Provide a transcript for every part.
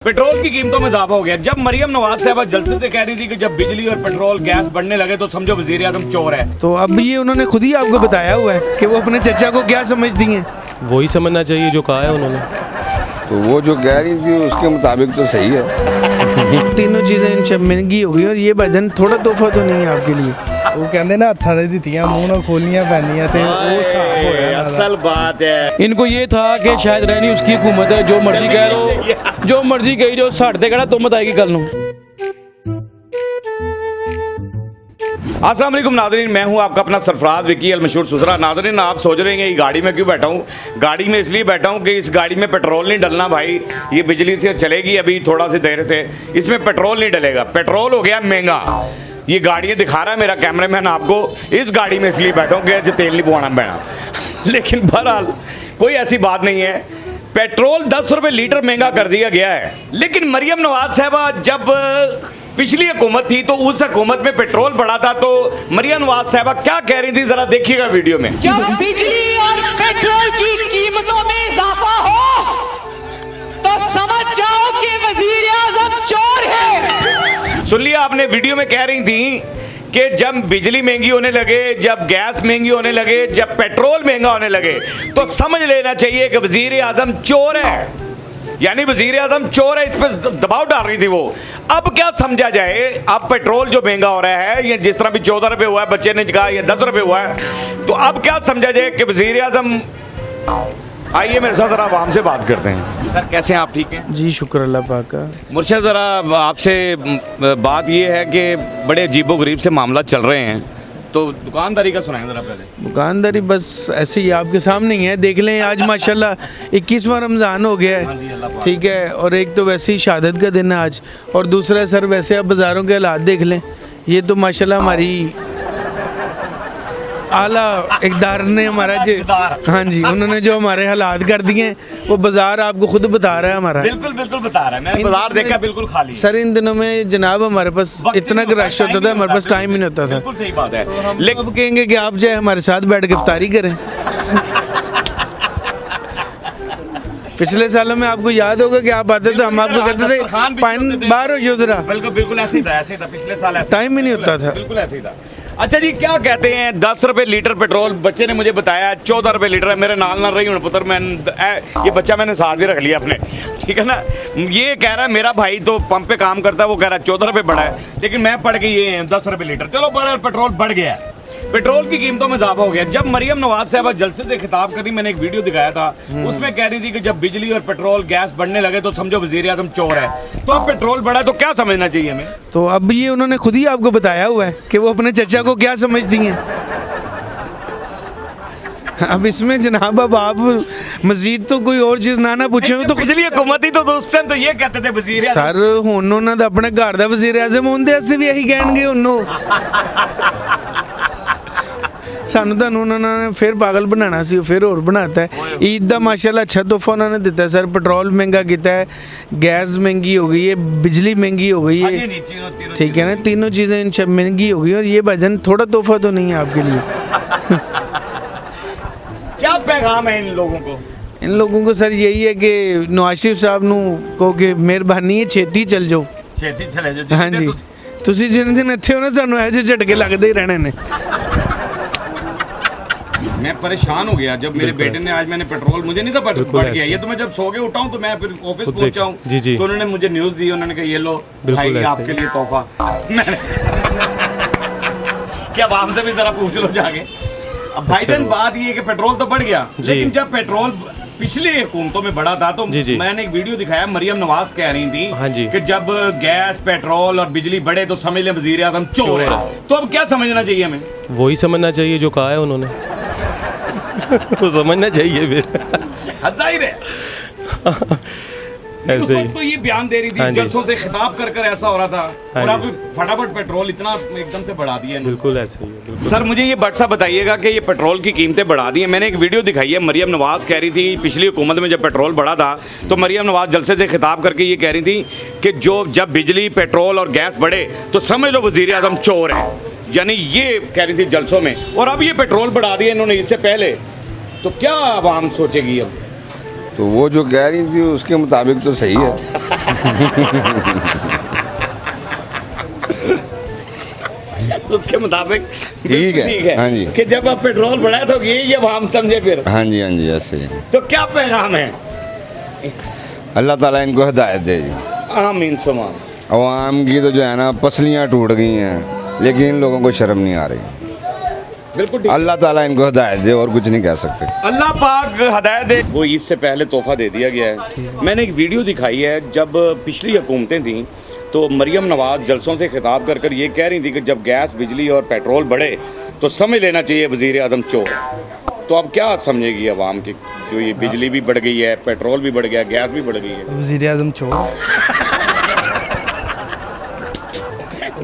Petrol की कीमतों में इजाफा हो गया। जब मरियम नवाज साहबा जलसे से कह रही थी कि जब बिजली और पेट्रोल गैस बढ़ने लगे तो समझो वजीर आजम चोर है। तो अब ये उन्होंने खुद ही आपको बताया हुआ है कि वो अपने चचा को क्या समझती हैं। वही समझना चाहिए जो कहा है उन्होंने। तो वो जो कह रही थी उसके मुताबिक तो सही है। तीनों चीज़ें इनसे महंगी हो गई और ये भजन थोड़ा तोहफा तो नहीं है आपके लिए। वो कहते ना हत्था दे दित्तियां मूंह ना खोलियां पैंदियां ते वो हिसाब होया ना। असल बात है इनको ये था कि शायद रहनी उसकी हुकूमत है, जो मर्जी कह लो, जो मर्जी कही जो साढ़े कहना तुम बताएगी कल नू। अस्सलाम वालेकुम नाज़रीन, मैं हूं आपका अपना सरफराज विकी अल मशहूर सुसरा। नाज़रीन, आप सोच रहे हैं ये गाड़ी में क्यों बैठा हूं? गाड़ी में इसलिए बैठा हूं कि इस गाड़ी में पेट्रोल नहीं डलना भाई। ये बिजली से चलेगी अभी थोड़ा सी देर से, इसमें पेट्रोल नहीं डलेगा। पेट्रोल हो गया महंगा। ये गाड़ियाँ दिखा रहा है मेरा कैमरामैन आपको। इस गाड़ी में इसलिए बैठा हूँ कि तेल नहीं पवाना पैना। लेकिन बहरहाल कोई ऐसी बात नहीं है। पेट्रोल 10 रुपये लीटर महंगा कर दिया गया है। लेकिन मरियम नवाज साहबा जब पिछली हुकूमत थी तो उस हुकूमत में पेट्रोल बढ़ा था, तो मरियम नवाज साहबा क्या कह रही थी जरा देखिएगा वीडियो में। जब बिजली और पेट्रोल की कीमतों में इजाफा हो तो समझ जाओ कि वजीर आजम चोर है। सुन लिया आपने, वीडियो में कह रही थी कि जब बिजली महंगी होने लगे, जब गैस महंगी होने लगे, जब पेट्रोल महंगा होने लगे तो समझ लेना चाहिए कि वजीर आजम चोर है। यानी वजीर आजम चोर है, इस पर दबाव डाल रही थी वो। अब क्या समझा जाए? अब पेट्रोल जो महंगा हो रहा है, ये जिस तरह भी 14 रुपये हुआ है, बच्चे ने कहा ये 10 रुपये हुआ है, तो अब क्या समझा जाए कि वजीर आजम। आइए मेरे साथ ज़रा आवाम से बात करते हैं। सर कैसे हैं आप? ठीक हैं जी, शुक्र अल्लाह पाक का। मुर्शद, ज़रा आपसे बात ये है कि बड़े अजीबोगरीब से मामला चल रहे हैं, तो दुकानदारी का सुनाएं ज़रा पहले। दुकानदारी बस ऐसे ही आपके सामने ही है, देख लें। आज माशाल्लाह 21वां रमज़ान हो गया है, ठीक है। और एक तो वैसे ही शहादत का दिन है आज, और दूसरा सर वैसे आप बाज़ारों के हालात देख लें। ये तो माशाल्लाह हमारी आला इक़दार ने हमारा जो, हाँ जी, उन्होंने जो हमारे हालात कर दिए हैं वो बाज़ार आपको खुद बता रहा है हमारा। बिल्कुल बिल्कुल बता रहा है, मैंने बाजार देखा बिल्कुल खाली। सर इन दिनों में जनाब हमारे पास इतना रश होता था, हमारे पास टाइम ही नहीं होता था। बिल्कुल सही बात है। लेकिन अब कहेंगे कि आप जो है हमारे साथ बैठ के इफ्तारी करें। पिछले सालों में आपको याद होगा कि आप आते थे, हम आपको कहते थे पानी बाहर हो युद्धरा। बिल्कुल बिल्कुल ऐसे ही था, ऐसे ही था पिछले साल, ऐसे टाइम ही नहीं होता था। बिल्कुल ऐसे ही था। अच्छा जी, क्या कहते हैं 10 रुपये लीटर पेट्रोल? बच्चे ने मुझे बताया 14 रुपये लीटर है। मेरे नाल ना रही हूँ पुत्र, मैं ये बच्चा मैंने साथ ही रख लिया अपने, ठीक है ना। ये कह रहा है मेरा भाई तो पंप पे काम करता है, वो कह रहा है 14 रुपये बढ़ा है, लेकिन मैं पढ़ के ये 10 रुपये लीटर। चलो बड़ा पेट्रोल बढ़ गया है, पेट्रोल की कीमतों में इजाफा हो गया। जब मरियम नवाज साहबा जलसे से खिताब करी, मैंने एक वीडियो दिखाया था, उसमें कह रही थी कि जब बिजली और पेट्रोल गैस बढ़ने लगे तो समझो वजीर आजम चोर है। तो अब पेट्रोल बढ़ा तो क्या समझना चाहिए हमें? तो अब ये उन्होंने खुद ही आपको बताया हुआ है कि वो अपने चचा को क्या समझती हैं। अब इसमें जनाब अब आप मजीद तो कोई और चीज़ ना पूछे तो पिछली हुकूमत ही तो उस टाइम तो ये कहते थे वजीर आजम। सर हुण उन्होंने तो अपने घर का वजीर आजम होंदे असीं भी यही कहणगे उन्होंने। सानू तो उन्होंने फिर पागल बनाना सी, फिर और बनाता है। ईद का माशाल्लाह अच्छा तोहफा उन्होंने दिता है सर। पेट्रोल महंगा किया है, गैस महंगी हो गई है, बिजली महंगी हो गई है, ठीक है ना। तीनों चीज़ें इनसे महंगी हो गई और ये भजन थोड़ा तोहफा तो नहीं है आपके लिए। क्या पैगाम है इन लोगों को? इन लोगों को सर यही है कि नवाज शरीफ साहब नू कहो कि मेहरबानी है छेती चल जाओ। छेती चले जाओ। हाँ जी, तुसीं जिन दिन इत्थे हो ना सानू ऐसे झटके लगते ही रहने ने। मैं परेशान हो गया जब मेरे बेटे ने, आज मैंने पेट्रोल, मुझे नहीं था बढ़ गया ये, तो मैं जब सो के उठा हूँ तो मैं फिर ऑफिस पहुंचा हूँ, तो उन्होंने मुझे न्यूज़ दी, उन्होंने कहा ये लो भाई आपके लिए तोहफा। क्या आवाम से भी जरा पूछ लो जाके। अब भाईजान बात ये है कि पेट्रोल तो बढ़ गया, लेकिन जब पेट्रोल पिछली हुकूमतों में बढ़ा था तो मैंने एक वीडियो दिखाया, मरियम नवाज कह रही थी कि जब गैस पेट्रोल और बिजली बढ़े तो समझ लें वजीर आजम चोर है। तो अब क्या समझना चाहिए हमें? वही समझना चाहिए जो कहा है उन्होंने। वो समझना चाहिए फिर। जाहिर है उस वक्त तो ये बयान दे रही थी, जलसों से खिताब कर कर ऐसा हो रहा था, और अब फटाफट पेट्रोल इतना एकदम से बढ़ा दिया। बिल्कुल ऐसे ही है, बिल्कुल। सर मुझे ये बट बताइएगा कि ये पेट्रोल की कीमतें बढ़ा दी हैं। मैंने एक वीडियो दिखाई है, मरियम नवाज कह रही थी पिछली हुकूमत में जब पेट्रोल बढ़ा था तो मरियम नवाज जलसे से खिताब करके ये कह रही थी कि जब बिजली पेट्रोल और गैस बढ़े तो समझ लो वजीर आजम चोर है। यानी ये कह रही थी जलसों में, और अब ये पेट्रोल बढ़ा दिया इन्होंने इससे पहले, तो क्या आवाम सोचेगी अब? तो वो जो कह रही थी उसके मुताबिक तो सही है। उसके मुताबिक ठीक है, हाँ जी। कि जब अब पेट्रोल बढ़ा तो ये अब हम समझे फिर हाँ जी ऐसे ही। तो क्या पैगाम है? अल्लाह ताला इनको हिदायत दे जी। आमीन सुमान। अवाम की तो जो है ना पसलियाँ टूट गई हैं, लेकिन इन लोगों को शर्म नहीं आ रही। बिल्कुल ठीक। अल्लाह ताला इनको हिदायत दे, और कुछ नहीं कह सकते। अल्लाह पाक हदायत दे। वो ईद से पहले तोहफा दे दिया गया है। मैंने एक वीडियो दिखाई है, जब पिछली हुकूमतें थीं तो मरियम नवाज जलसों से खिताब कर कर ये कह रही थी कि जब गैस, बिजली और पेट्रोल बढ़े तो समझ लेना चाहिए वज़ीर आज़म चोर। तो अब क्या समझेगी आवाम की, जो ये बिजली भी बढ़ गई है, पेट्रोल भी बढ़ गया, गैस भी बढ़ गई है? वज़ीर आज़म चोर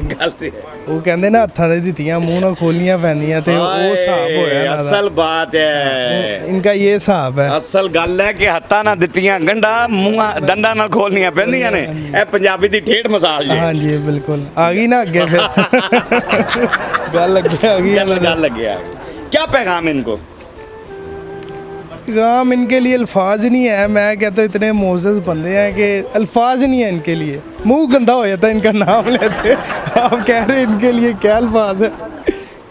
गलती है। ਉਹ ਕਹਿੰਦੇ ਨਾ ਹੱਥਾਂ ਦੇ ਦਿੱਤੀਆਂ ਮੂੰਹ ਨਾਲ ਖੋਲੀਆਂ ਪੈਂਦੀਆਂ ਤੇ ਉਹ ਹਿਸਾਬ ਹੋਇਆ ਇਹਨਾਂ ਦਾ। असल बात है, इनका ये हिसाब है। ਅਸਲ ਗੱਲ ਹੈ ਕਿ ਹੱਥਾਂ ਨਾਲ ਦਿੱਤੀਆਂ ਗੰਢਾਂ ਮੂੰਹਾਂ ਦੰਦਾਂ ਨਾਲ ਖੋਲਣੀਆਂ ਪੈਂਦੀਆਂ ਨੇ। ਇਹ ਪੰਜਾਬੀ ਦੀ ਠੇਠ ਮਸਾਲ ਜੀ। हाँ जी बिल्कुल आ गई ना आगे फिर गल अगे आ गई ਗੱਲ ਲੱਗਿਆ। क्या पैगाम इनको? पैगाम इनके लिए अल्फाज ही नहीं है। मैं कहता हूँ इतने मोअज़्ज़ज़ बंदे हैं कि अल्फाज ही नहीं है इनके लिए। मुंह गंदा हो जाता है इनका नाम लेते। आप कह रहे हैं इनके लिए क्या अल्फाज है?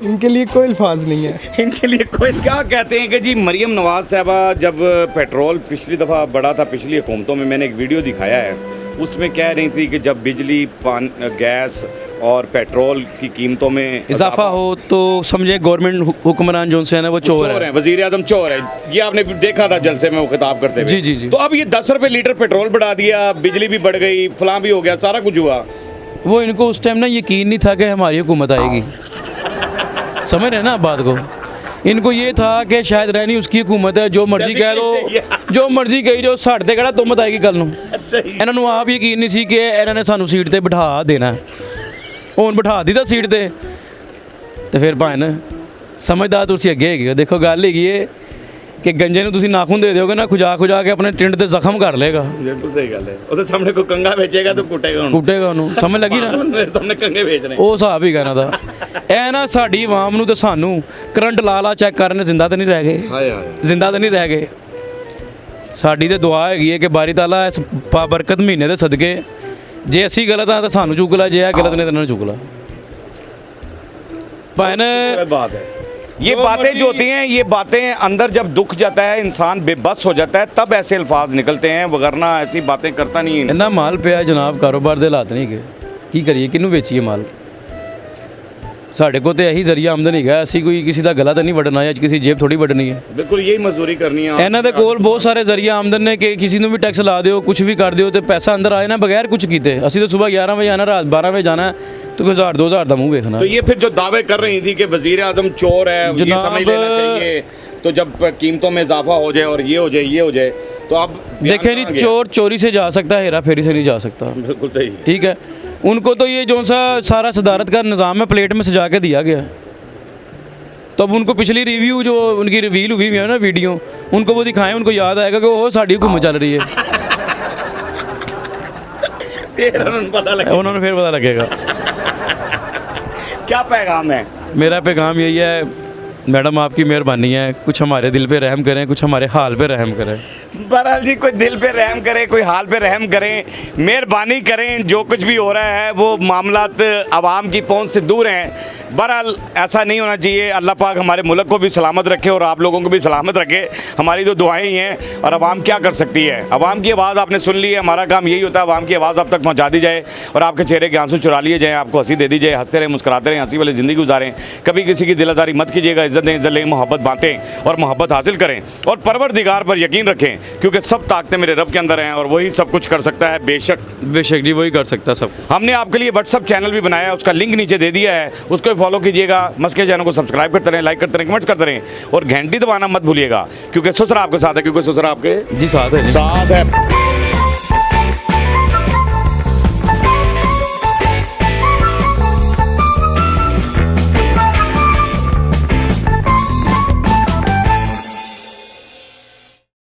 इनके लिए कोई अल्फाज नहीं है। इनके लिए कोई क्या कहते हैं कि जी मरियम नवाज साहबा जब पेट्रोल पिछली दफ़ा बढ़ा था पिछली हुकूमतों में, मैंने एक वीडियो दिखाया है, उसमें कह रही थी कि जब बिजली, गैस और पेट्रोल की कीमतों में इजाफा हो तो समझे गवर्नमेंट हुक्मरान जो है ना वो चोर है। वज़ीर आज़म चोर है। ये आपने देखा था जलसे में वो खिताब करते हुए। जी। तो अब ये 10 रुपये लीटर पेट्रोल बढ़ा दिया, बिजली भी बढ़ गई, फलां भी हो गया, सारा कुछ हुआ। वो इनको उस टाइम ना यकीन नहीं था कि हमारी हुकूमत आएगी। समझ रहे हैं ना आप बात को? इनको ये था कि शायद रहनी उसकी हुकूमत है, जो मर्जी कह दो, जो मर्जी कही जो साढ़े ते कहड़ा तुम आएगी कल नूं। ਇਹਨਾਂ ਨੂੰ ਆਪ ਯਕੀਨ ਨਹੀਂ ਸੀ ਕਿ ਇਹਨਾਂ ਨੇ ਸਾਨੂੰ ਸੀਟ ਤੇ ਬਿਠਾ ਦੇਣਾ। ਹੁਣ ਬਿਠਾ ਦਿੱਤਾ ਸੀਟ ਤੇ ਫਿਰ ਭਾਵੇਂ ਸਮਝਦਾਰ ਤੁਸੀਂ ਅੱਗੇ ਹੈਗੇ ਹੋ। ਦੇਖੋ ਗੱਲ ਹੈਗੀ ਏ ਕਿ ਗੰਜੇ ਨੂੰ ਤੁਸੀਂ ਨਾਖੂਨ ਦੇ ਦਿਓਗੇ ਨਾ, ਖੁਜਾ ਕੇ ਆਪਣੇ ਟਿੰਡ ਤੇ ਜ਼ਖਮ ਕਰ ਲੇਗਾ। ਬਿਲਕੁਲ ਸਹੀ ਗੱਲ ਹੈ। ਉਹਦੇ ਸਾਹਮਣੇ ਕੋਈ ਕੰਗਾ ਵੇਚੇਗਾ ਤਾਂ ਕੁੱਟੇਗਾ ਉਹਨੂੰ। ਸਮਝ ਲੱਗੀ ਨਾ? ਮੇਰੇ ਸਾਹਮਣੇ ਕੰਗੇ ਵੇਚ ਰਹੇ। ਉਹ ਹਿਸਾਬ ਹੀ ਇਹਨਾਂ ਦਾ। ਇਹ ਨਾ ਸਾਡੀ ਆਵਾਮ ਨੂੰ ਤੇ ਸਾਨੂੰ ਕਰੰਟ ਲਾ ਚੈੱਕ ਕਰਨ, ਜ਼ਿੰਦਾ ਤਾਂ ਨਹੀਂ ਰਹਿ ਗਏ। ਹਾਏ ਹਾਏ, ਜ਼ਿੰਦਾ ਤਾਂ ਨਹੀਂ ਰਹਿ ਗਏ। ਸਾਡੀ ਤੇ ਦੁਆ ਹੈਗੀ ਹੈ ਕਿ ਬਾਰੀ ਤਾਲਾ ਇਸ ਬਰਕਤ ਮਹੀਨੇ ਦੇ ਸਦਕੇ ਜੇ ਅਸੀਂ ਗਲਤ ਆ ਤਾਂ ਸਾਨੂੰ ਚੁੱਕ ਲਾ, ਜੇ ਇਹ ਗਲਤ ਨੇ ਤਾਂ ਇਹਨਾਂ ਨੂੰ ਚੁੱਕ ਲਾ। बात है। ये बातें जो होती हैं, ये बातें अंदर जब दुख जाता है, इंसान बेबस हो जाता है, तब ऐसे अल्फाज निकलते हैं, वगरना ऐसी बातें करता नहीं है। ਇੰਨਾ ਮਾਲ ਪਿਆ ਜਨਾਬ, ਕਾਰੋਬਾਰ ਦੇ ਹਾਲਾਤ ਨਹੀਂ ਗਏ, ਕੀ ਕਰੀਏ, ਕਿਹਨੂੰ ਵੇਚੀਏ ਮਾਲ? ਸਾਡੇ ਕੋਲ ਤੇ ਇਹੀ ਜ਼ਰੀਆ ਆਮਦਨ ਹੈਗਾ। ਅਸੀਂ ਕੋਈ ਕਿਸੇ ਦਾ ਗਲਾ ਤਾਂ ਨਹੀਂ ਵੱਢਣਾ ਜਾਂ ਕਿਸੇ ਜੇਬ ਥੋੜੀ ਵੱਢਣੀ ਹੈ। बिल्कुल यही मजदूरी करनी है। ਇਹਨਾਂ ਦੇ ਕੋਲ ਬਹੁਤ ਸਾਰੇ ਜ਼ਰੀਆ ਆਮਦਨ ਨੇ ਕਿ ਕਿਸੇ ਨੂੰ ਵੀ ਟੈਕਸ ਲਾ ਦਿਓ, ਕੁਝ ਵੀ ਕਰ ਦਿਓ ਤੇ ਪੈਸਾ ਅੰਦਰ ਆਏ ਨਾ ਬਗੈਰ ਕੁਝ ਕੀਤੇ। ਅਸੀਂ ਤਾਂ ਸਵੇਰ 11 ਵਜੇ ਆਣਾ, ਰਾਤ 12 ਵਜੇ ਜਾਣਾ, तो 1000-2000 का मुँह देखना। तो ये फिर जो दावे कर रही थी कि वज़ीर आज़म चोर है, ये समझ लेना चाहिए। तो जब कीमतों में इजाफा हो जाए और ये हो जाए, ये हो जाए, तो अब देखें नहीं, चोर चोरी से जा सकता है, हेरा फेरी से नहीं जा सकता। बिल्कुल सही। ठीक है, उनको तो ये जो सा सारा सदारत का निज़ाम है प्लेट में सजा के दिया गया। तो अब उनको पिछली रिव्यू जो उनकी रिवील हुई है ना वीडियो, उनको वो दिखाएं, उनको याद आएगा कि वो साड़ी हुकूमत चल रही है। उन्होंने फिर पता लगेगा। क्या पैगाम है? मेरा पैगाम यही है, मैडम आपकी मेहरबानी है, कुछ हमारे दिल पे रहम करें, कुछ हमारे हाल पे रहम करें। बहरहाल जी, कोई दिल पे रहम करे, कोई हाल पे रहम करें, मेहरबानी करें। जो कुछ भी हो रहा है वो मामलात आवाम की पहुंच से दूर हैं। बहरहाल ऐसा नहीं होना चाहिए। अल्लाह पाक हमारे मुल्क को भी सलामत रखे और आप लोगों को भी सलामत रखे। हमारी तो दुआएं ही हैं। और आवाम क्या कर सकती है? आवाम की आवाज़ आपने सुन ली है। हमारा काम यही होता है, आवाम की आवाज़ आप तक पहुँचा दी जाए और आपके चेहरे के आंसू चुरा लिए जाएँ, आपको हंसी दे दी जाए, हंसते रहें, मुस्कुराते रहें, हंसी वाली ज़िंदगी गुजारें। कभी किसी की दिल आज़ारी मत कीजिएगा। इज़्ज़त दें, इज़्ज़त लें, मोहब्बत बांटें और मोहब्बत हासिल करें और परवरदिगार पर यकीन रखें, क्योंकि सब ताकतें मेरे रब के अंदर हैं और वही सब कुछ कर सकता है। बेशक जी, वही कर सकता सब। हमने आपके लिए व्हाट्सअप चैनल भी बनाया है, उसका लिंक नीचे दे दिया है, उसको फॉलो कीजिएगा। मस्के चैनल को सब्सक्राइब करते रहें, लाइक करते रहें, कमेंट्स करते रहें और घंटी दबाना मत भूलिएगा, क्योंकि ससुर आपके साथ है, क्योंकि ससुर आपके जी साथ है। साथ है।